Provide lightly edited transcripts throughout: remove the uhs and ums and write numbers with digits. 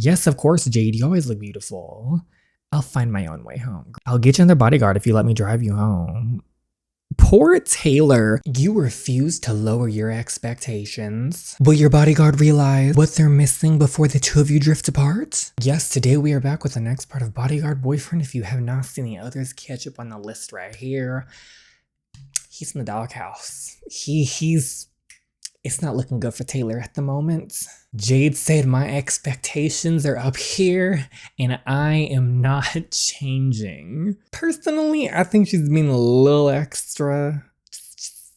Yes, of course, Jade. You always look beautiful. I'll find my own way home. I'll get you another bodyguard if you let me drive you home. Poor Taylor. You refuse to lower your expectations. Will your bodyguard realize what they're missing before the two of you drift apart? Yes, today we are back with the next part of Bodyguard Boyfriend. If you have not seen the others, catch up on the list right here. He's in the doghouse. It's not looking good for Taylor at the moment. Jade said my expectations are up here and I am not changing. Personally, I think she's being a little extra.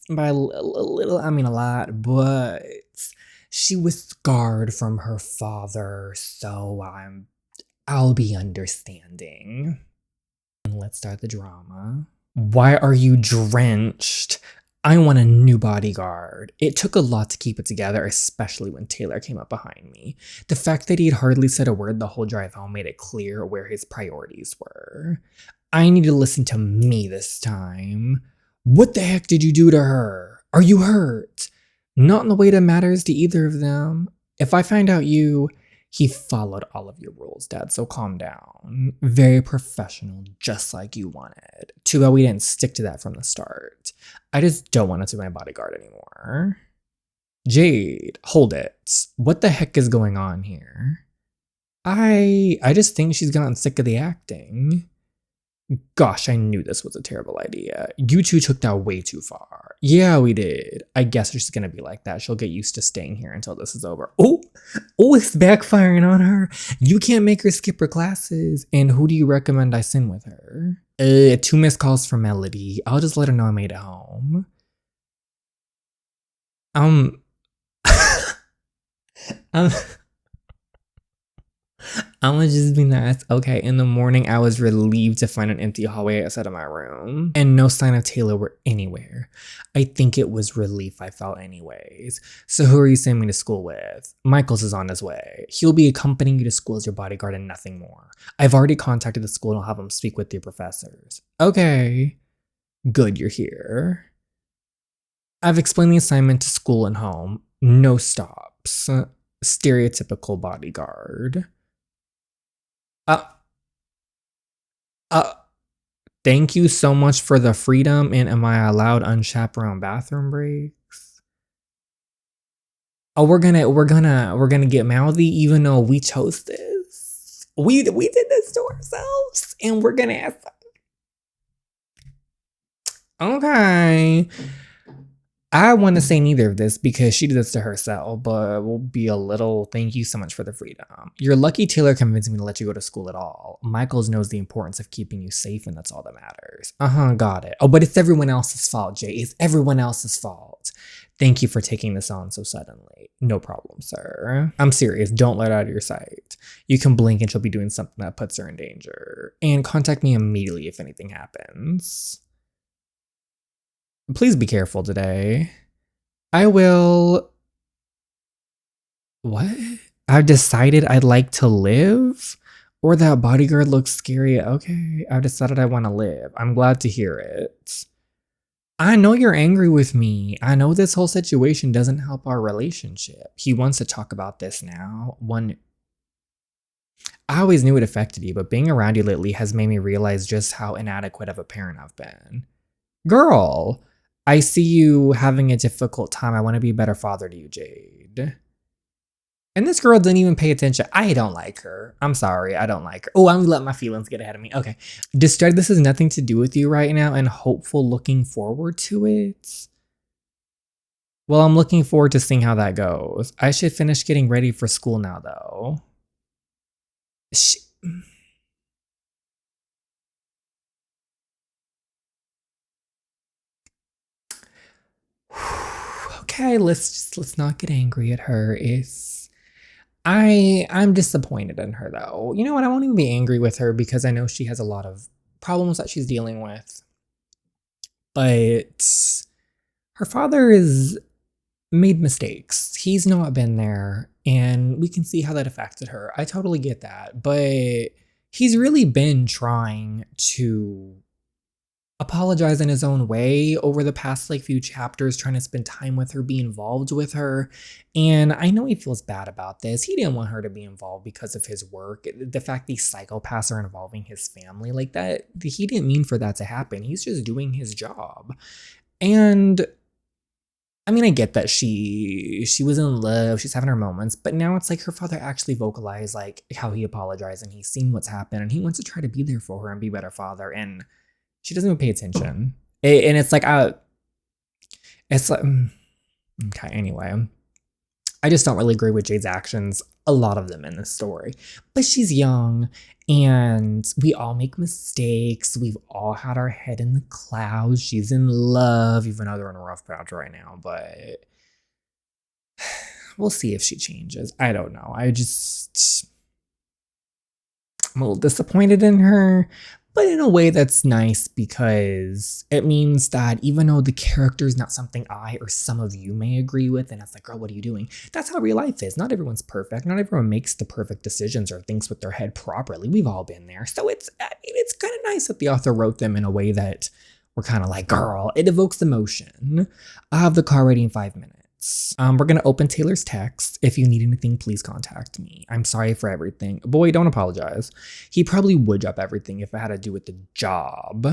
By a little, I mean a lot, but she was scarred from her father, so I'll be understanding. And let's start the drama. Why are you drenched? I want a new bodyguard. It took a lot to keep it together, especially when Taylor came up behind me. The fact that he'd hardly said a word the whole drive home made it clear where his priorities were. I need to listen to me this time. What the heck did you do to her? Are you hurt? Not in the way that matters to either of them. If I find out he followed all of your rules, Dad, so calm down. Very professional, just like you wanted. Too bad we didn't stick to that from the start. I just don't want to be my bodyguard anymore. Jade, hold it. What the heck is going on here? I just think she's gotten sick of the acting. Gosh, I knew this was a terrible idea. You two took that way too far. Yeah, we did. I guess she's gonna be like that. She'll get used to staying here until this is over. Oh, it's backfiring on her. You can't make her skip her classes. And who do you recommend I send with her? 2 missed calls from Melody. I'll just let her know I made it home. I'm gonna just be nice. Okay, in the morning, I was relieved to find an empty hallway outside of my room and no sign of Taylor were anywhere. I think it was relief I felt anyways. So who are you sending me to school with? Michaels is on his way. He'll be accompanying you to school as your bodyguard and nothing more. I've already contacted the school and I'll have him speak with your professors. Okay. Good, you're here. I've explained the assignment to school and home. No stops. Stereotypical bodyguard. Thank you so much for the freedom, and am I allowed unchaperoned bathroom breaks? Oh, we're gonna get mouthy even though we chose this. We did this to ourselves, and we're gonna ask. Okay. I want to say neither of this because she did this to herself, but we'll be a little thank you so much for the freedom. You're lucky Taylor convinced me to let you go to school at all. Michaels knows the importance of keeping you safe and that's all that matters. Got it. Oh, but it's everyone else's fault, Jay. It's everyone else's fault. Thank you for taking this on so suddenly. No problem, sir. I'm serious. Don't let it out of your sight. You can blink and she'll be doing something that puts her in danger. And contact me immediately if anything happens. Please be careful today. I will. What? I've decided I'd like to live? Or that bodyguard looks scary. Okay, I've decided I want to live. I'm glad to hear it. I know you're angry with me. I know this whole situation doesn't help our relationship. He wants to talk about this now. I always knew it affected you, but being around you lately has made me realize just how inadequate of a parent I've been. Girl, I see you having a difficult time. I want to be a better father to you, Jade. And this girl didn't even pay attention. I don't like her. I'm sorry. I don't like her. Oh, I'm gonna let my feelings get ahead of me. Okay. Distracted, this has nothing to do with you right now and hopeful looking forward to it. Well, I'm looking forward to seeing how that goes. I should finish getting ready for school now, though. Okay, let's not get angry at her. I'm disappointed in her though. You know what? I won't even be angry with her because I know she has a lot of problems that she's dealing with. But her father has made mistakes. He's not been there, and we can see how that affected her. I totally get that, but he's really been trying to apologize in his own way over the past like few chapters, trying to spend time with her, be involved with her. And I know he feels bad about this. He didn't want her to be involved because of his work. The fact these psychopaths are involving his family like that, he didn't mean for that to happen. He's just doing his job. And I mean, I get that she was in love, she's having her moments, but now it's like her father actually vocalized like how he apologized and he's seen what's happened and he wants to try to be there for her and be a better father. And she doesn't even pay attention. And it's like, okay, anyway. I just don't really agree with Jade's actions, a lot of them in this story. But she's young and we all make mistakes. We've all had our head in the clouds. She's in love, even though they're in a rough patch right now. But we'll see if she changes. I don't know. I'm a little disappointed in her, but in a way that's nice because it means that even though the character is not something I or some of you may agree with, and it's like, girl, what are you doing? That's how real life is. Not everyone's perfect. Not everyone makes the perfect decisions or thinks with their head properly. We've all been there. So it's kind of nice that the author wrote them in a way that we're kind of like, girl, it evokes emotion. I'll have the car ready in 5 minutes. We're going to open Taylor's text. If you need anything, please contact me. I'm sorry for everything. Boy, don't apologize. He probably would drop everything if it had to do with the job.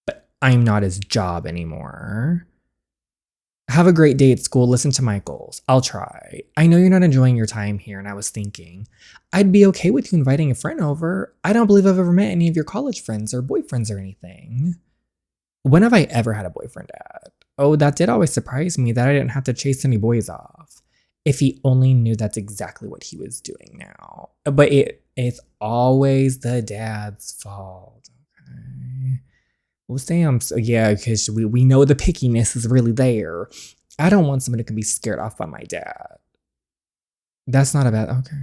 But I'm not his job anymore. Have a great day at school. Listen to my goals. I'll try. I know you're not enjoying your time here, and I was thinking, I'd be okay with you inviting a friend over. I don't believe I've ever met any of your college friends or boyfriends or anything. When have I ever had a boyfriend, Dad? Oh, that did always surprise me that I didn't have to chase any boys off. If he only knew that's exactly what he was doing now. But it's always the dad's fault. Okay. Well, Sam, so yeah, because we know the pickiness is really there. I don't want somebody to be scared off by my dad. That's not a bad, okay.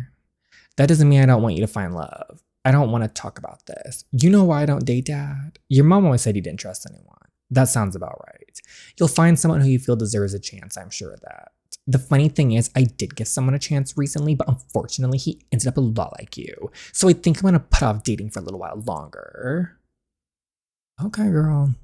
That doesn't mean I don't want you to find love. I don't want to talk about this. You know why I don't date, Dad? Your mom always said you didn't trust anyone. That sounds about right. You'll find someone who you feel deserves a chance, I'm sure of that. The funny thing is, I did give someone a chance recently, but unfortunately, he ended up a lot like you. So I think I'm going to put off dating for a little while longer. Okay, girl.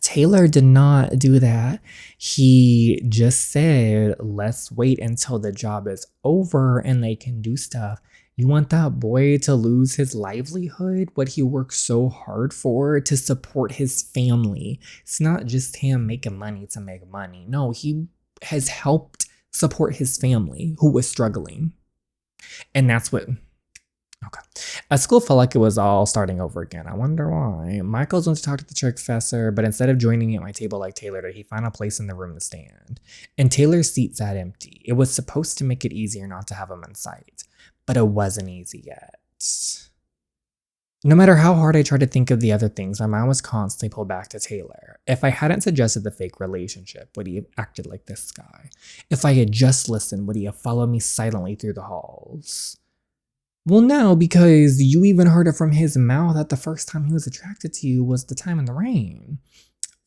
Taylor did not do that. He just said, let's wait until the job is over and they can do stuff. You want that boy to lose his livelihood, what he worked so hard for to support his family. It's not just him making money to make money. No, he has helped support his family who was struggling. And that's what... Okay. At school felt like it was all starting over again. I wonder why. Michael's went to talk to the church professor, but instead of joining me at my table like Taylor did, he found a place in the room to stand. And Taylor's seat sat empty. It was supposed to make it easier not to have him in sight, but it wasn't easy yet. No matter how hard I tried to think of the other things, my mind was constantly pulled back to Taylor. If I hadn't suggested the fake relationship, would he have acted like this guy? If I had just listened, would he have followed me silently through the halls? Well, no, because you even heard it from his mouth that the first time he was attracted to you was the time in the rain,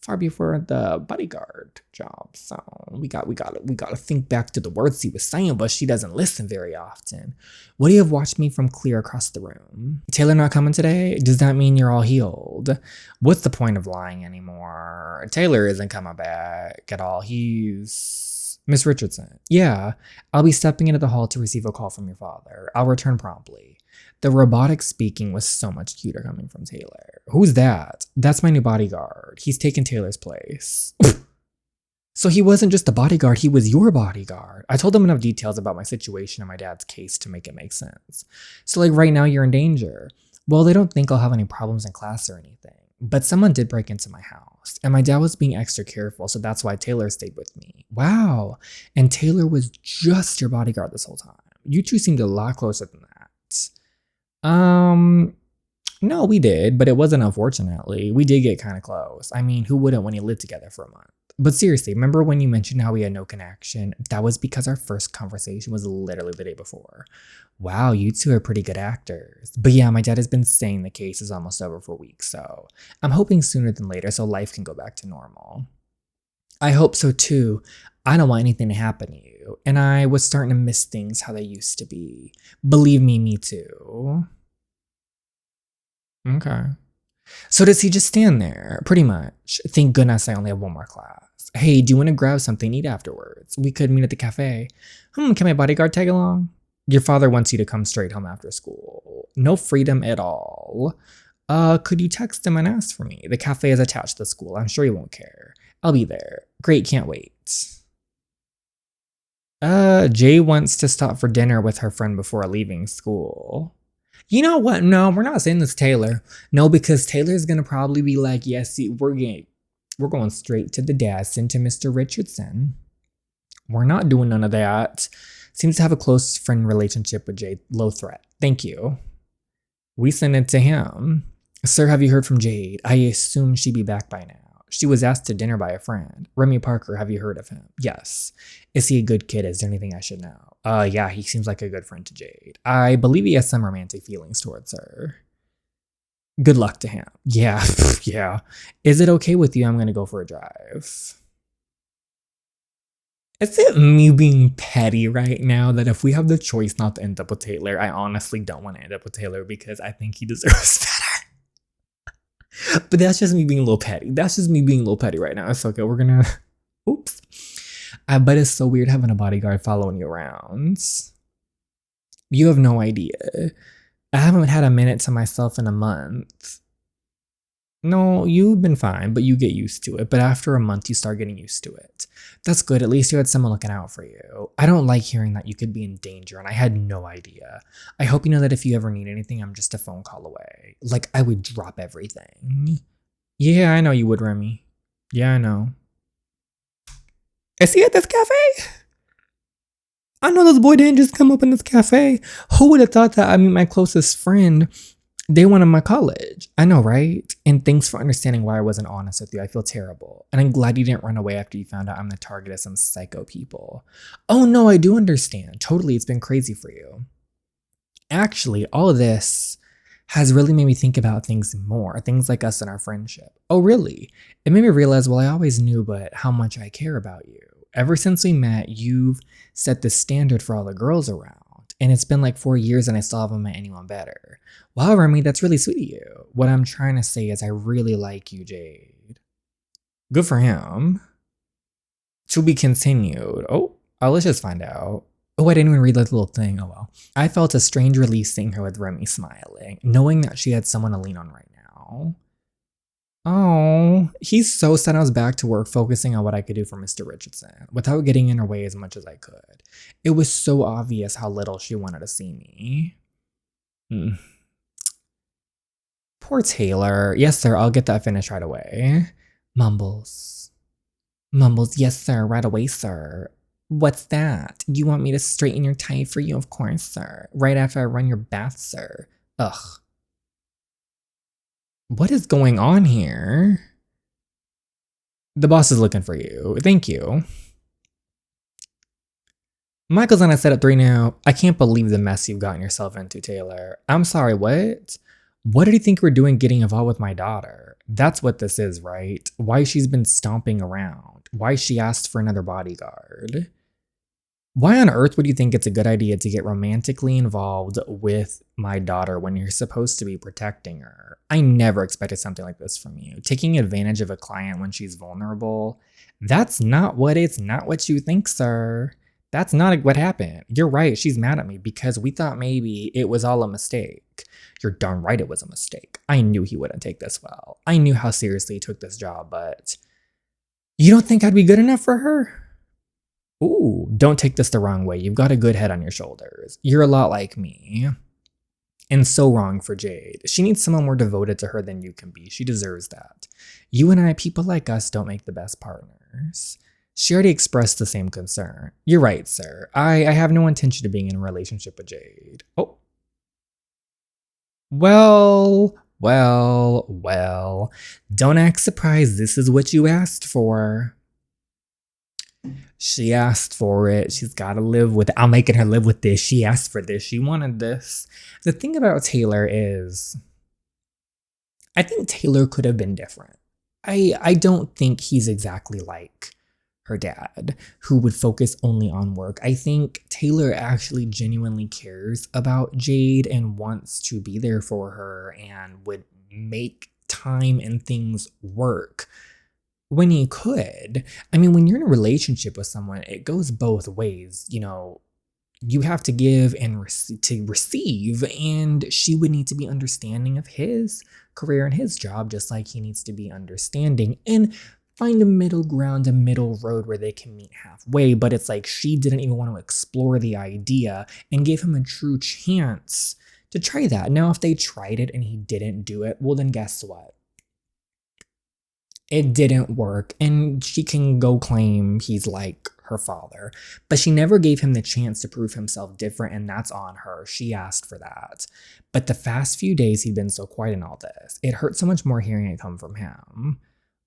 far before the bodyguard job. So we got to think back to the words he was saying, but she doesn't listen very often. Would he have watched me from clear across the room? Taylor not coming today? Does that mean you're all healed? What's the point of lying anymore? Taylor isn't coming back at all. He's... Miss Richardson. Yeah, I'll be stepping into the hall to receive a call from your father. I'll return promptly. The robotic speaking was so much cuter coming from Taylor. Who's that? That's my new bodyguard. He's taken Taylor's place. So he wasn't just a bodyguard, he was your bodyguard. I told him enough details about my situation and my dad's case to make it make sense. So like right now you're in danger. Well, they don't think I'll have any problems in class or anything. But someone did break into my house, and my dad was being extra careful, so that's why Taylor stayed with me. Wow. And Taylor was just your bodyguard this whole time. You two seemed a lot closer than that. No, we did, but it wasn't unfortunately. We did get kind of close. I mean, who wouldn't when you lived together for a month? But seriously, remember when you mentioned how we had no connection? That was because our first conversation was literally the day before. Wow, you two are pretty good actors. But yeah, my dad has been saying the case is almost over for weeks, so I'm hoping sooner than later so life can go back to normal. I hope so too. I don't want anything to happen to you, and I was starting to miss things how they used to be. Believe me too. Okay. So does he just stand there? Pretty much. Thank goodness I only have one more class. Hey, do you want to grab something to eat afterwards? We could meet at the cafe. Can my bodyguard tag along? Your father wants you to come straight home after school. No freedom at all. Could you text him and ask for me? The cafe is attached to the school. I'm sure he won't care. I'll be there. Great, can't wait. Jay wants to stop for dinner with her friend before leaving school. You know what? No, we're not saying this Taylor. No, because Taylor's gonna probably be like, yes, see, we're going straight to the desk and to Mr. Richardson. We're not doing none of that. Seems to have a close friend relationship with Jade. Low threat. Thank you. We send it to him. Sir, have you heard from Jade? I assume she'd be back by now. She was asked to dinner by a friend. Remy Parker, have you heard of him? Yes. Is he a good kid? Is there anything I should know? Yeah, he seems like a good friend to Jade. I believe he has some romantic feelings towards her. Good luck to him. Yeah, yeah. Is it okay with you? I'm gonna go for a drive. Is it me being petty right now that if we have the choice not to end up with Taylor, I honestly don't want to end up with Taylor because I think he deserves better. But that's just me being a little petty. That's just me being a little petty right now. It's okay. We're gonna. Oops. I bet it's so weird having a bodyguard following you around. You have no idea. I haven't had a minute to myself in a month. No, you've been fine, but you get used to it. But after a month, you start getting used to it. That's good. At least you had someone looking out for you. I don't like hearing that you could be in danger, and I had no idea. I hope you know that if you ever need anything, I'm just a phone call away. Like, I would drop everything. Yeah, I know you would, Remy. Yeah, I know. Is he at this cafe? I know this boy didn't just come up in this cafe. Who would have thought that I meet my closest friend day one of my college? I know, right? And thanks for understanding why I wasn't honest with you. I feel terrible. And I'm glad you didn't run away after you found out I'm the target of some psycho people. Oh no, I do understand. Totally, it's been crazy for you. Actually, all of this has really made me think about things more. Things like us and our friendship. Oh really? It made me realize, well, I always knew, but how much I care about you. Ever since we met, you've set the standard for all the girls around. And it's been like 4 years and I still haven't met anyone better. Wow, Remy, that's really sweet of you. What I'm trying to say is I really like you, Jade. Good for him. To be continued. Oh, let's just find out. Oh, I didn't even read that little thing. Oh well. I felt a strange release seeing her with Remy smiling, knowing that she had someone to lean on right now. Oh, he's so sad I was back to work focusing on what I could do for Mr. Richardson without getting in her way as much as I could. It was so obvious how little she wanted to see me. Poor Taylor. Yes, sir, I'll get that finished right away. Mumbles. Mumbles, yes, sir, right away, sir. What's that? You want me to straighten your tie for you? Of course, sir. Right after I run your bath, sir. Ugh. What is going on here? The boss is looking for you. Thank you. Michael's on a setup 3 now. I can't believe the mess you've gotten yourself into, Taylor. I'm sorry, what? What did you think we're doing getting involved with my daughter? That's what this is, right? Why she's been stomping around. Why she asked for another bodyguard. Why on earth would you think it's a good idea to get romantically involved with my daughter when you're supposed to be protecting her? I never expected something like this from you. Taking advantage of a client when she's vulnerable. It's not what you think, sir. That's not what happened. You're right, she's mad at me because we thought maybe it was all a mistake. You're darn right it was a mistake. I knew he wouldn't take this well. I knew how seriously he took this job, but you don't think I'd be good enough for her? Ooh, don't take this the wrong way. You've got a good head on your shoulders. You're a lot like me. And so wrong for Jade. She needs someone more devoted to her than you can be. She deserves that. You and I, people like us, don't make the best partners. She already expressed the same concern. You're right, sir. I have no intention of being in a relationship with Jade. Oh. Well. Don't act surprised. This is what you asked for. She asked for it. She's got to live with it. I'm making her live with this. She asked for this. She wanted this. The thing about Taylor is, I think Taylor could have been different. I don't think he's exactly like her dad, who would focus only on work. I think Taylor actually genuinely cares about Jade and wants to be there for her and would make time and things work when he could. I mean, when you're in a relationship with someone, it goes both ways. You know, you have to give and to receive, and she would need to be understanding of his career and his job, just like he needs to be understanding and find a middle ground, a middle road where they can meet halfway. But it's like she didn't even want to explore the idea and gave him a true chance to try that. Now, if they tried it and he didn't do it, well, then guess what? It didn't work, and she can go claim he's like her father, but she never gave him the chance to prove himself different, and that's on her. She asked for that. But the past few days he'd been so quiet in all this. It hurt so much more hearing it come from him.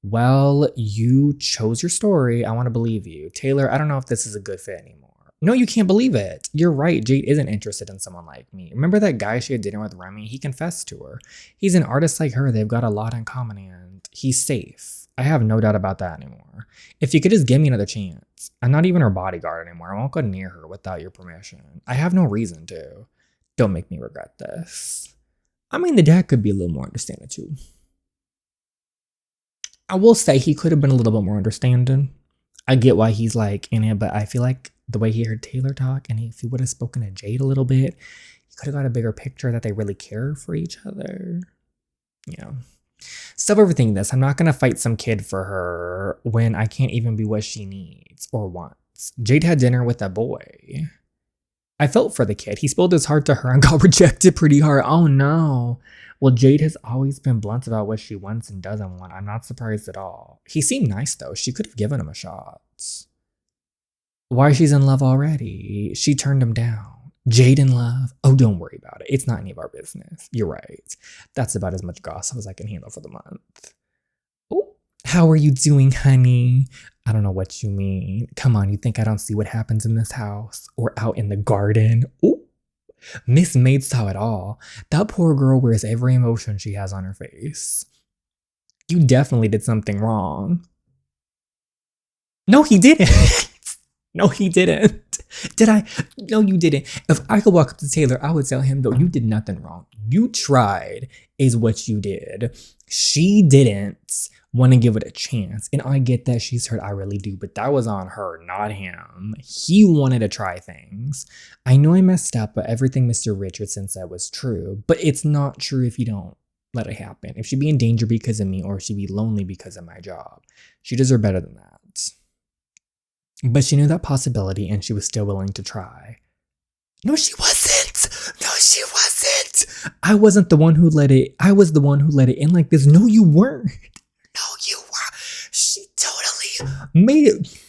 Well, you chose your story. I want to believe you. Taylor, I don't know if this is a good fit anymore. No, you can't believe it. You're right. Jade isn't interested in someone like me. Remember that guy she had dinner with, Remy? He confessed to her. He's an artist like her. They've got a lot in common, and he's safe. I have no doubt about that anymore. If you could just give me another chance. I'm not even her bodyguard anymore. I won't go near her without your permission. I have no reason to. Don't make me regret this. I mean, the dad could be a little more understanding too. I will say he could have been a little bit more understanding. I get why he's like in it, but I feel like the way he heard Taylor talk, and if he would have spoken to Jade a little bit, he could have got a bigger picture that they really care for each other. Yeah. Stop overthinking this. I'm not going to fight some kid for her when I can't even be what she needs or wants. Jade had dinner with a boy. I felt for the kid. He spilled his heart to her and got rejected pretty hard. Oh no. Well, Jade has always been blunt about what she wants and doesn't want. I'm not surprised at all. He seemed nice though. She could have given him a shot. Why she's in love already? She turned him down. Jade in love? Oh, don't worry about it. It's not any of our business. You're right. That's about as much gossip as I can handle for the month. Oh, how are you doing, honey? I don't know what you mean. Come on, you think I don't see what happens in this house or out in the garden? Oh, Miss Maid saw it all. That poor girl wears every emotion she has on her face. You definitely did something wrong. No, he didn't. No, he didn't. Did I? No, you didn't. If I could walk up to Taylor, I would tell him, no, you did nothing wrong. You tried is what you did. She didn't want to give it a chance. And I get that she's hurt. I really do. But that was on her, not him. He wanted to try things. I know I messed up, but everything Mr. Richardson said was true. But it's not true if you don't let it happen. If she'd be in danger because of me, or she'd be lonely because of my job. She deserves better than that. But she knew that possibility, and she was still willing to try. No, she wasn't. No, she wasn't. I wasn't the one who let it. I was the one who let it in like this. No, you weren't. No, you were. She totally made it.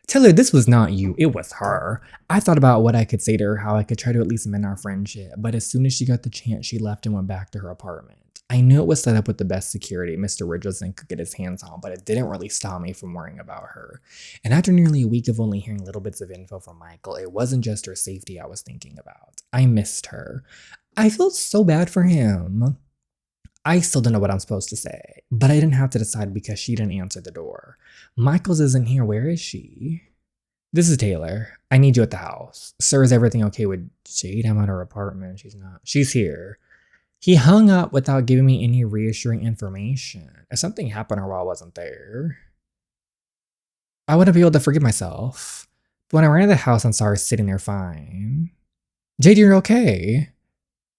Tell her this was not you. It was her. I thought about what I could say to her, how I could try to at least mend our friendship. But as soon as she got the chance, she left and went back to her apartment. I knew it was set up with the best security Mr. Richardson could get his hands on, but it didn't really stop me from worrying about her. And after nearly a week of only hearing little bits of info from Michael, it wasn't just her safety I was thinking about. I missed her. I felt so bad for him. I still don't know what I'm supposed to say, but I didn't have to decide because she didn't answer the door. Michael's isn't here. Where is she? This is Taylor. I need you at the house. Sir, is everything okay with Jade? I'm at her apartment. She's not. She's here. He hung up without giving me any reassuring information. If something happened to her while I wasn't there, I wouldn't be able to forgive myself. But when I ran to the house and saw her sitting there fine. Jade, you're okay.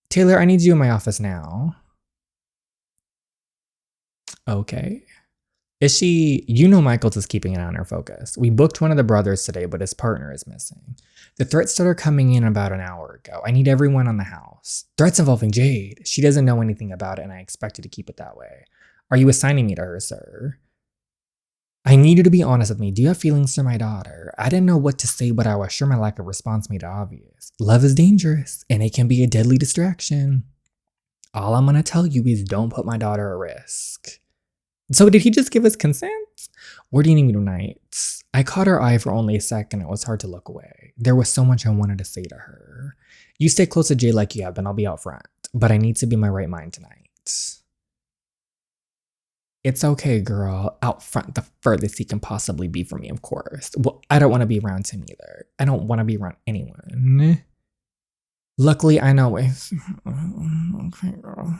Taylor, I need you in my office now. Okay. Is she? You know Michael's is keeping an eye on her focus. We booked one of the brothers today, but his partner is missing. The threats started coming in about an hour ago. I need everyone on the house. Threats involving Jade. She doesn't know anything about it, and I expect you to keep it that way. Are you assigning me to her, sir? I need you to be honest with me. Do you have feelings for my daughter? I didn't know what to say, but I was sure my lack of response made it obvious. Love is dangerous, and it can be a deadly distraction. All I'm going to tell you is don't put my daughter at risk. So did he just give us consent? Where do you need me tonight? I caught her eye for only a second. It was hard to look away. There was so much I wanted to say to her. You stay close to Jay like you have been. I'll be out front. But I need to be in my right mind tonight. It's okay, girl. Out front, the furthest he can possibly be from me, of course. Well, I don't want to be around him either. I don't want to be around anyone. Luckily, I know it's... Okay, girl.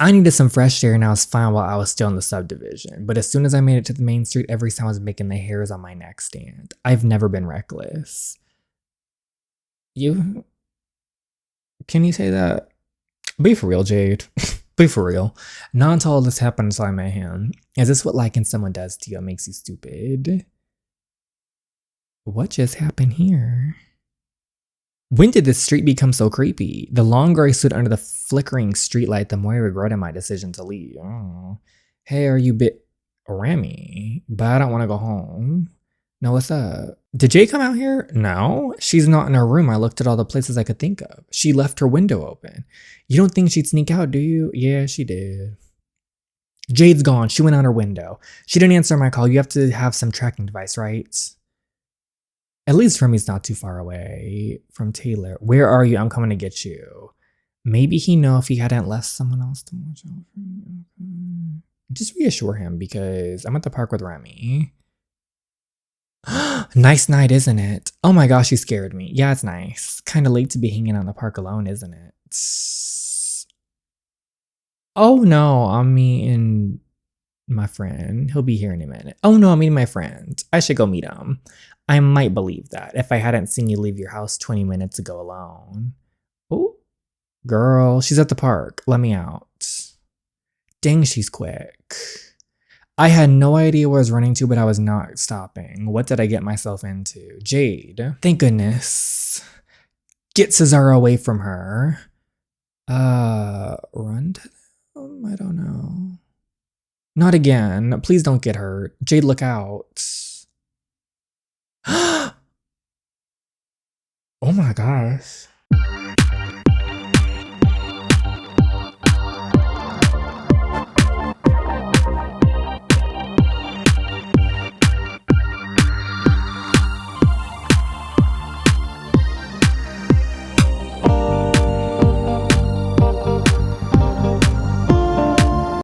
I needed some fresh air and I was fine while I was still in the subdivision. But as soon as I made it to the main street, every sound was making the hairs on my neck stand. I've never been reckless. You? Can you say that? Be for real, Jade. Be for real. Not until all this happened until I met him. Is this what liking someone does to you? It makes you stupid. What just happened here? When did this street become so creepy? The longer I stood under the flickering streetlight, the more I regretted my decision to leave. Oh. Hey, are you bit Remy? But I don't want to go home. No, what's up? Did Jay come out here? No, she's not in her room. I looked at all the places I could think of. She left her window open. You don't think she'd sneak out, do you? Yeah, she did. Jade's gone. She went out her window. She didn't answer my call. You have to have some tracking device, right? At least Remy's not too far away from Taylor. Where are you? I'm coming to get you. Maybe he know if he hadn't left someone else to watch out for me. Just reassure him because I'm at the park with Remy. Nice night, isn't it? Oh my gosh, you scared me. Yeah, it's nice. Kind of late to be hanging out in the park alone, isn't it? Oh no, I'm meeting my friend. He'll be here in a minute. Oh no, I'm meeting my friend. I should go meet him. I might believe that if I hadn't seen you leave your house 20 minutes ago alone. Oh, girl, she's at the park. Let me out. Dang, she's quick. I had no idea where I was running to, but I was not stopping. What did I get myself into? Jade. Thank goodness. Get Cesaro away from her. Run to them? I don't know. Not again. Please don't get hurt. Jade, look out. Oh my gosh.